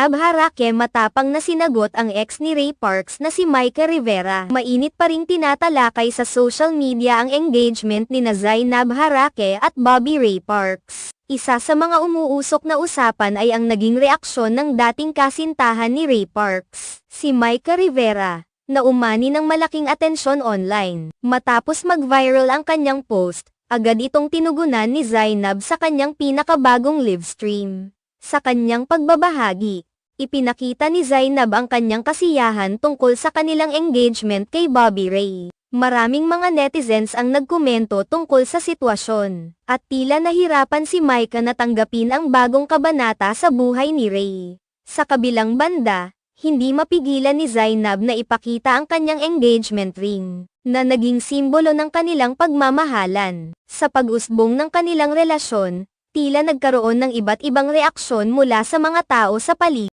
Zainab Harake matapang na sinagot ang ex ni Ray Parks na si Micah Rivera. Mainit pa ring tinatalakay sa social media ang engagement ni Zainab Harake at Bobby Ray Parks. Isa sa mga umuusok na usapan ay ang naging reaksyon ng dating kasintahan ni Ray Parks, si Micah Rivera, na umani ng malaking atensyon online. Matapos mag-viral ang kanyang post, agad itong tinugunan ni Zainab sa kanyang pinakabagong livestream. Sa kanyang pagbabahagi, ipinakita ni Zainab ang kanyang kasiyahan tungkol sa kanilang engagement kay Bobby Ray. Maraming mga netizens ang nagkomento tungkol sa sitwasyon, at tila nahirapan si Micah na tanggapin ang bagong kabanata sa buhay ni Ray. Sa kabilang banda, hindi mapigilan ni Zainab na ipakita ang kanyang engagement ring, na naging simbolo ng kanilang pagmamahalan. Sa pag-usbong ng kanilang relasyon, tila nagkaroon ng iba't ibang reaksyon mula sa mga tao sa paligid.